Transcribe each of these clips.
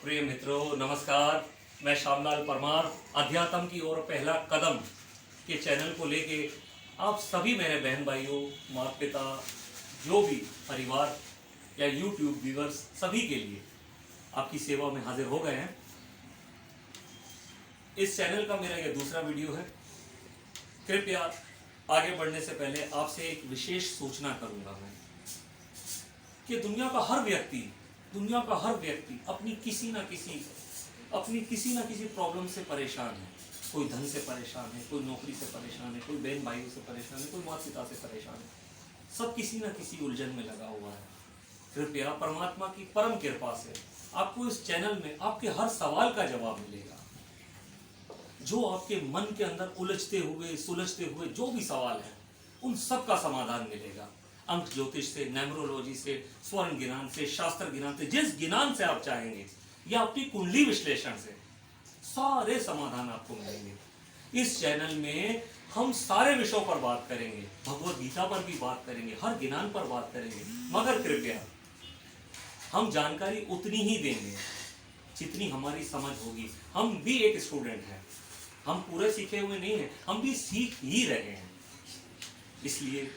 प्रिय मित्रों नमस्कार। मैं श्यामलाल परमार अध्यात्म की ओर पहला कदम के चैनल को लेके आप सभी मेरे बहन भाइयों, माता पिता, जो भी परिवार या यूट्यूब व्यूअर्स सभी के लिए आपकी सेवा में हाजिर हो गए हैं। इस चैनल का मेरा यह दूसरा वीडियो है। कृपया आगे बढ़ने से पहले आपसे एक विशेष सूचना करूंगा मैं कि दुनिया का हर व्यक्ति अपनी किसी ना किसी प्रॉब्लम से परेशान है। कोई धन से परेशान है, कोई नौकरी से परेशान है, कोई बहन भाइयों से परेशान है, कोई माता पिता से परेशान है। सब किसी ना किसी उलझन में लगा हुआ है। कृपया परमात्मा की परम कृपा से आपको इस चैनल में आपके हर सवाल का जवाब मिलेगा। जो आपके मन के अंदर उलझते हुए सुलझते हुए जो भी सवाल है, उन सब का समाधान मिलेगा। अंक ज्योतिष से, न्यूमरोलॉजी से, स्वर्ण ज्ञान से, शास्त्र ज्ञान से, जिस ज्ञान से आप चाहेंगे, या अपनी कुंडली विश्लेषण से, सारे समाधान आपको मिलेंगे। इस चैनल में हम सारे विषयों पर बात करेंगे, भगवत गीता पर भी बात करेंगे, हर ज्ञान पर बात करेंगे, मगर कृपया हम जानकारी उतनी ही देंगे जितनी हमारी समझ होगी। हम भी एक स्टूडेंट हैं, हम पूरे सीखे हुए नहीं हैं, हम भी सीख ही रहे हैं। इसलिए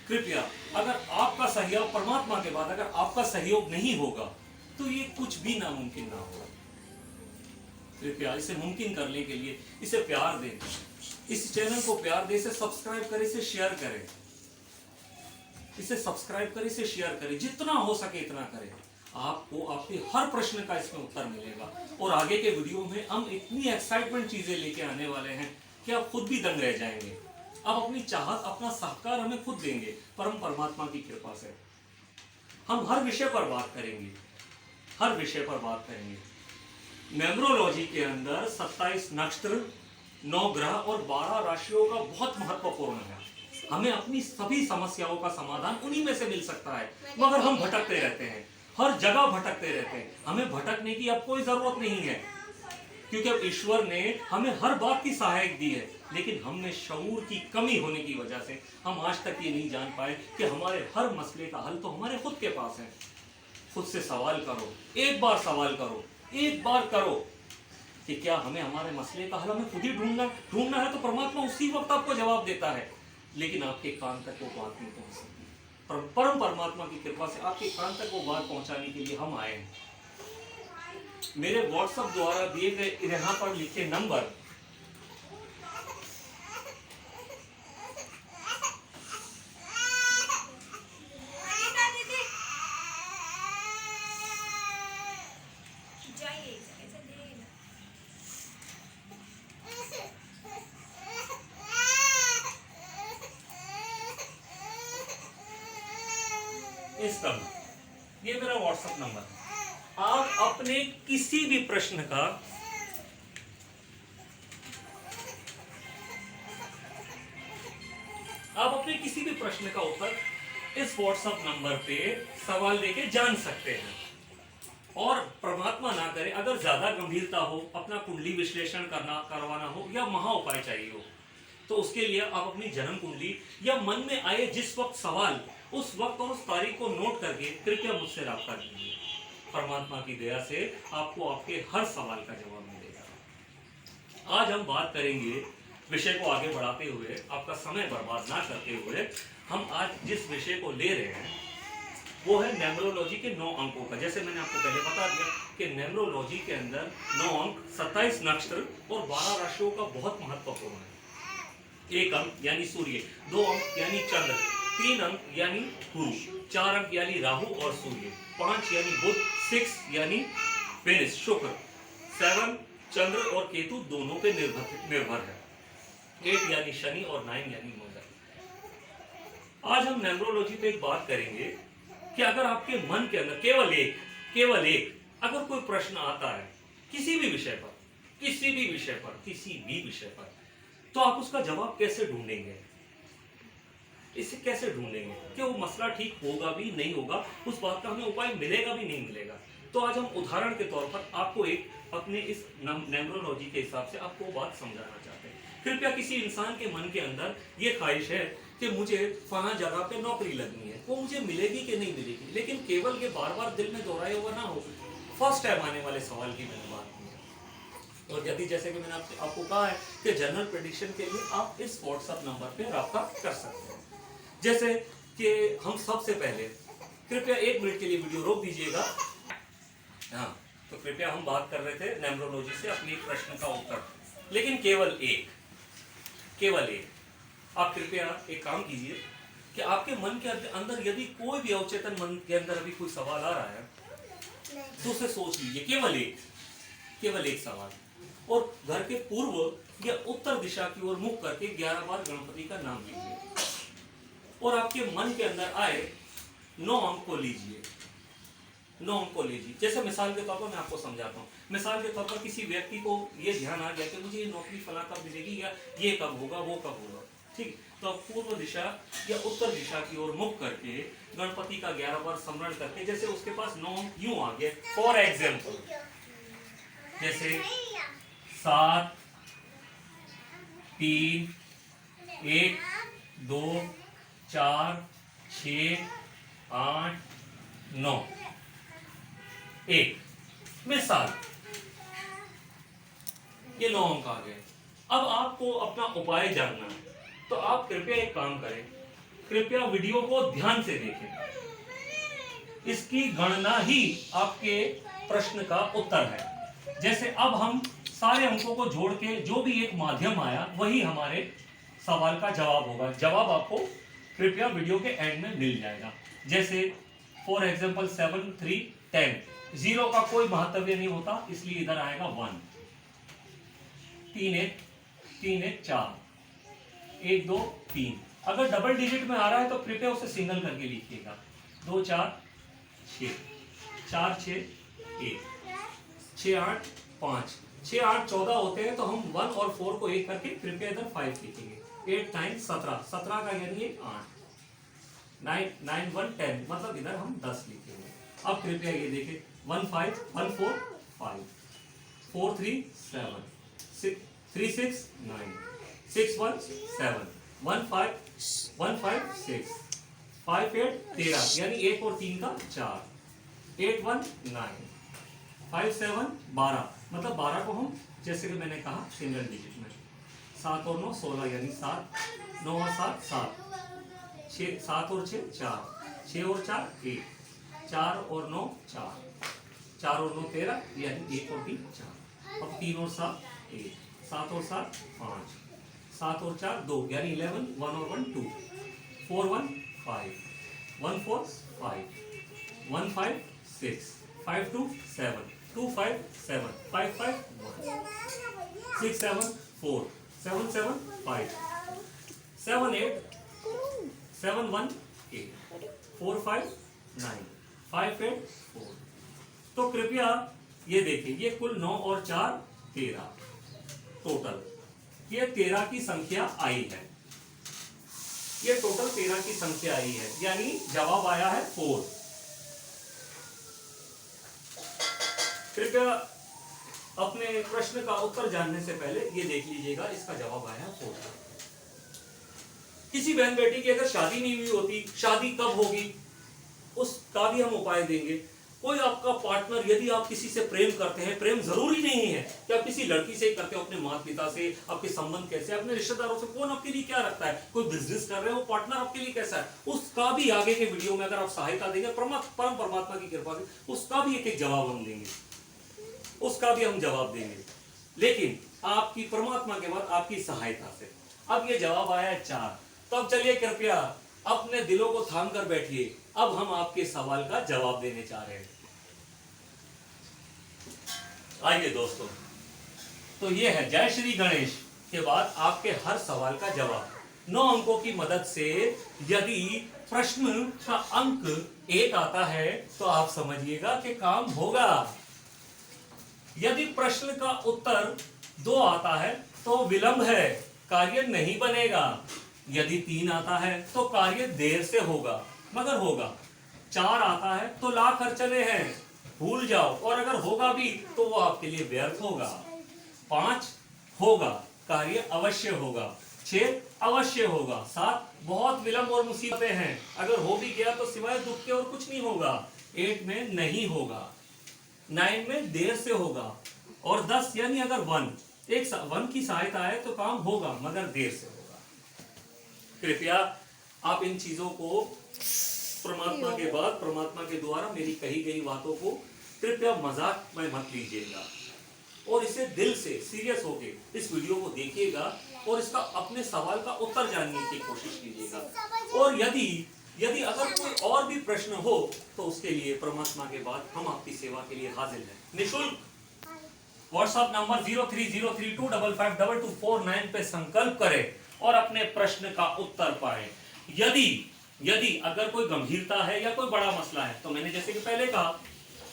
कृपया अगर आपका सहयोग, परमात्मा के बाद अगर आपका सहयोग नहीं होगा तो ये कुछ भी नामुमकिन ना होगा। कृपया इसे मुमकिन करने के लिए इसे प्यार दें, इस चैनल को प्यार दें, इसे सब्सक्राइब करें, इसे शेयर करें, इसे सब्सक्राइब करें, इसे शेयर करें, जितना हो सके इतना करें। आपको आपके हर प्रश्न का इसमें उत्तर मिलेगा। और आगे के वीडियो में हम इतनी एक्साइटमेंट चीजें लेके आने वाले हैं कि आप खुद भी दंग रह जाएंगे। आप अपनी चाहत, अपना सहकार हमें खुद देंगे परम परमात्मा की कृपा से। हम हर विषय पर बात करेंगे, हर विषय पर बात करेंगे। न्यूमरोलॉजी के अंदर 27 नक्षत्र, 9 ग्रह और 12 राशियों का बहुत महत्वपूर्ण है। हमें अपनी सभी समस्याओं का समाधान उन्हीं में से मिल सकता है, मगर हम भटकते रहते हैं, हर जगह भटकते रहते हैं। हमें भटकने की अब कोई जरूरत नहीं है, क्योंकि अब ईश्वर ने हमें हर बात की सहायक दी है। लेकिन हमने शऊर की कमी होने की वजह से हम आज तक ये नहीं जान पाए कि हमारे हर मसले का हल तो हमारे खुद के पास है। खुद से सवाल करो, एक बार सवाल करो, एक बार करो कि क्या हमें हमारे मसले का हल हमें खुद ही ढूंढना है, तो परमात्मा उसी वक्त आपको जवाब देता है। लेकिन आपके कान तक वो बात नहीं पहुंच सकती। परम परमात्मा की कृपा से आपके कान तक वो बात पहुंचाने के लिए हम आए हैं। मेरे व्हाट्सएप द्वारा दिए गए यहाँ पर लिखे नंबर इस नंबर, ये मेरा व्हाट्सएप नंबर है। आप अपने किसी भी प्रश्न का उत्तर इस व्हाट्सएप नंबर पे सवाल लेके जान सकते हैं। और परमात्मा ना करे, अगर ज्यादा गंभीरता हो, अपना कुंडली विश्लेषण करवाना हो या महा उपाय चाहिए हो, तो उसके लिए आप अपनी जन्म कुंडली या मन में आए जिस वक्त सवाल, उस वक्त और उस तारीख को नोट करके कृपया मुझसे राब्ता कीजिए। परमात्मा की दया से आपको आपके हर सवाल का जवाब मिलेगा। आज हम बात करेंगे, विषय को आगे बढ़ाते हुए, आपका समय बर्बाद ना करते हुए, हम आज जिस विषय को ले रहे हैं वो है न्यूमरोलॉजी के 9 अंकों का। जैसे मैंने आपको पहले बता दिया कि न्यूमरोलॉजी के अंदर 9 अंक, 27 नक्षत्र और 12 राशियों का बहुत महत्वपूर्ण है। 1 अंक यानी सूर्य, 2 अंक यानी चंद्र, 3 अंक यानी गुरु, 4 अंक यानी राहु और सूर्य, 5 यानी बुध, 6 यानी वेनिस शुक्र, 7 चंद्र और केतु दोनों पे निर्भर है, 8 यानी शनि और 9 यानी मंगल। आज हम न्यूमरोलॉजी पे एक बात करेंगे कि अगर आपके मन के अंदर केवल एक अगर कोई प्रश्न आता है किसी भी विषय पर, तो आप उसका जवाब कैसे ढूंढेंगे, इसे कैसे ढूंढेंगे कि वो मसला ठीक होगा भी नहीं होगा, उस बात का हमें उपाय मिलेगा भी नहीं मिलेगा। तो आज हम उदाहरण के तौर पर आपको एक अपने इस न्यूमरोलॉजी के हिसाब से आपको बात समझाना चाहते हैं। कृपया किसी इंसान के मन के अंदर ये ख्वाहिश है कि मुझे फला जगह पे नौकरी लगनी है, वो मुझे मिलेगी कि नहीं मिलेगी, लेकिन केवल ये बार बार दिल में दोहराया हुआ ना हो, फर्स्ट टाइम आने वाले सवाल की मैंने बात की है। और यदि जैसे कि मैंने आपको कहा है कि जनरल प्रेडिक्शन के लिए आप इस व्हाट्सएप नंबर पे राब्ता कर सकते हैं। जैसे कि हम सबसे पहले कृपया 1 मिनट के लिए वीडियो रोक दीजिएगा। हाँ, तो कृपया हम बात कर रहे थे न्यूमरोलॉजी से अपने एक प्रश्न का उत्तर, लेकिन केवल एक आप कृपया एक काम कीजिए कि आपके मन के अंदर यदि कोई भी अवचेतन मन के अंदर अभी कोई सवाल आ रहा है तो उसे सोच लीजिए, केवल एक सवाल, और घर के पूर्व या उत्तर दिशा की ओर मुख करके 11 बार गणपति का नाम लीजिए और आपके मन के अंदर आए 9 अंक को लीजिए। जैसे मिसाल के तौर पर मैं आपको समझाता हूँ। मिसाल के तौर पर किसी व्यक्ति को ये ध्यान आ गया कि मुझे ये नौकरी फला कब मिलेगी या ये कब होगा वो कब होगा, ठीक, तो आप पूर्व दिशा या उत्तर दिशा की ओर मुख करके गणपति का 11 बार स्मरण करके, जैसे उसके पास 9 अंक यूं आ गए, फॉर एग्जाम्पल जैसे 7 3 1 2 4 6 8 9 1, मिसाल ये 9 अंक आ गए। अब आपको अपना उपाय जानना है तो आप कृपया एक काम करें, कृपया वीडियो को ध्यान से देखें। इसकी गणना ही आपके प्रश्न का उत्तर है। जैसे अब हम सारे अंकों को जोड़ के जो भी एक माध्यम आया वही हमारे सवाल का जवाब होगा। जवाब आपको कृपया वीडियो के एंड में मिल जाएगा। जैसे फॉर एग्जाम्पल 7 3 10, 0 का कोई महत्व नहीं होता, इसलिए इधर आएगा 1, 3 1 4, 1 2 3। अगर डबल डिजिट में आ रहा है तो कृपया उसे सिंगल करके लिखिएगा। 2 4 6, 4 6 1, 6 8 5, 6 8 14 होते हैं तो हम 1 और 4 को एक करके कृपया इधर 5 लिखेंगे। 8 9 17, 17 का यानी 8, 9 9 1 10, मतलब इधर हम 10 लिखेंगे। अब कृपया ये देखें, 1 5 1 4 5, 4 3 7, 3 6 9, 6 1 7, 1 5 6, 5 8 13, यानी 1 और 3 का 4, 8 1 9, 5 7 12, मतलब 12 को हम जैसे कि मैंने कहा सिंगल डिजिट में, 7 और 9 16, यानी 7, 9 और 7 7, 6 7 और 6 4, 6 और 4 1, 4 और 9 4, 4 और 9 13, यानी 1 और 3 4। अब 3 और 7 1, 7 और 7 5, 7 और 4 2, यानी 11, 1 और 1 2, 4 1 5, 1 4 5, 1 5 6, 5 2 7, 2 5 7, 5 5 1, 6 7 4, 7 7 5, 7 8 7 1 8, 4 5 9, 5 8 4। तो कृपया ये देखिए, ये कुल 9 और 4 13 टोटल, ये 13 की संख्या आई है, ये टोटल 13 की संख्या आई है, यानी जवाब आया है 4। कृपया अपने प्रश्न का उत्तर जानने से पहले ये देख लीजिएगा, इसका जवाब आया है 4। किसी बहन बेटी की अगर शादी नहीं हुई होती, शादी कब होगी उसका भी हम उपाय देंगे। कोई आपका पार्टनर, यदि आप किसी से प्रेम करते हैं, प्रेम जरूरी नहीं है कि आप किसी लड़की से करते हो, अपने माता पिता से आपके संबंध कैसे, अपने रिश्तेदारों से, कौन आपके लिए क्या रखता है, कोई बिजनेस कर रहे हो, पार्टनर आपके लिए कैसा है, उसका भी आगे के वीडियो में अगर आप सहायता देंगे परम परमात्मा की कृपा से, उसका भी एक जवाब हम देंगे, उसका भी हम जवाब देंगे, लेकिन आपकी परमात्मा के बाद आपकी सहायता से। अब ये जवाब आया है 4। तो अब चलिए कृपया अपने दिलों को थाम कर बैठिए, अब हम आपके सवाल का जवाब देने जा रहे हैं। आइए दोस्तों, तो ये है जय श्री गणेश के बाद आपके हर सवाल का जवाब। 9 अंकों की मदद से यदि प्रश्न का अंक 1 आता है तो आप समझिएगा कि काम होगा। यदि प्रश्न का उत्तर 2 आता है तो विलंब है, कार्य नहीं बनेगा। यदि 3 आता है तो कार्य देर से होगा, मगर होगा। 4 आता है तो लाख खर्चने हैं, भूल जाओ, और अगर होगा भी तो वो आपके लिए व्यर्थ होगा। 5 होगा, कार्य अवश्य होगा। 6 अवश्य होगा। 7 बहुत विलंब और मुसीबतें हैं, अगर हो भी गया तो सिवाय दुख के और कुछ नहीं होगा। 8 में नहीं होगा। 9 में देर से होगा, और 10 यानी अगर 1 की सहायता है तो काम होगा मगर देर से होगा। कृपया आप इन चीजों को परमात्मा के बाद, परमात्मा के द्वारा मेरी कही गई बातों को कृपया मजाक में मत लीजिएगा, और इसे दिल से सीरियस होके इस वीडियो को देखिएगा और इसका अपने सवाल का उत्तर जानने की कोशिश कीजिएगा। और यदि अगर कोई और भी प्रश्न हो तो उसके लिए परमात्मा के बाद हम आपकी सेवा के लिए हाजिर हैं निःशुल्क। व्हाट्सएप नंबर 0303255249 पे संकल्प करें और अपने प्रश्न का उत्तर पाएं। यदि अगर कोई गंभीरता है या कोई बड़ा मसला है तो मैंने जैसे कि पहले कहा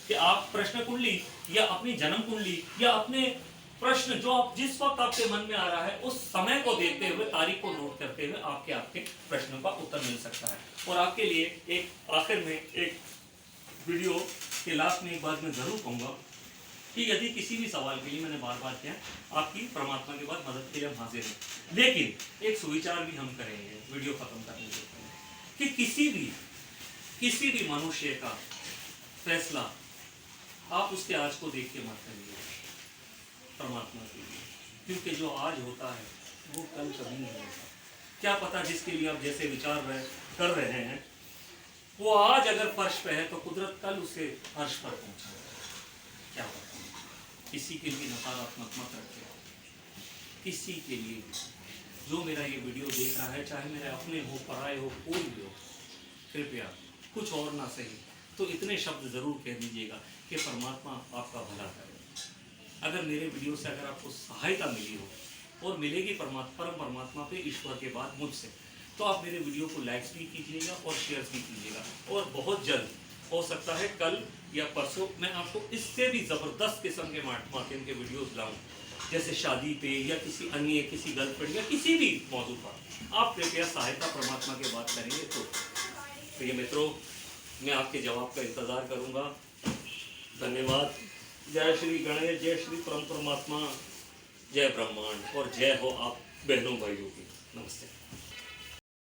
कि आप प्रश्न कुंडली या अपनी जन्म कुंडली या अपने प्रश्न जो आप जिस वक्त आपके मन में आ रहा है उस समय को देखते हुए, तारीख को नोट करते हुए आपके प्रश्नों का उत्तर मिल सकता है। और आपके लिए एक आखिर में एक वीडियो के लास्ट में एक बात मैं जरूर कहूँगा कि यदि किसी भी सवाल के लिए, मैंने बार बार किया, आपकी परमात्मा के बाद मदद के लिए हम हाजिर हैं, लेकिन एक सुविचार भी हम करेंगे वीडियो खत्म करने से पहले कि किसी भी मनुष्य का फैसला आप उसके आज को देख के मत करिए, परमात्मा के लिए, क्योंकि जो आज होता है वो कल कभी नहीं होता। क्या पता जिसके लिए आप जैसे विचार कर रहे हैं वो आज अगर फर्श पे है तो कुदरत कल उसे अर्श पर पहुंचा, क्या पता। किसी के लिए नकारात्मक मत रखें, किसी के लिए जो मेरा ये वीडियो देख रहा है, चाहे मेरे अपने हो, पराए हो, कोई भी हो, कृपया कुछ और ना सही तो इतने शब्द जरूर कह दीजिएगा कि परमात्मा आपका भला करे। अगर मेरे वीडियो से अगर आपको सहायता मिली हो और मिलेगी परमात्मा पे ईश्वर के बाद मुझसे, तो आप मेरे वीडियो को लाइक्स भी कीजिएगा और शेयर भी कीजिएगा। और बहुत जल्द हो सकता है कल या परसों मैं आपको इससे भी ज़बरदस्त किस्म के माध्यम के वीडियोस लाऊं, जैसे शादी पे या किसी गर्लफ्रेंड या किसी भी मौजूद पर। आप कृपया सहायता परमात्मा के बात करेंगे तो ये मित्रों, मैं आपके जवाब का इंतज़ार करूँगा। धन्यवाद। जय श्री गणेश, जय श्री परमात्मा, जय ब्रह्मांड और जय हो आप बहनों भाइयों की। नमस्ते।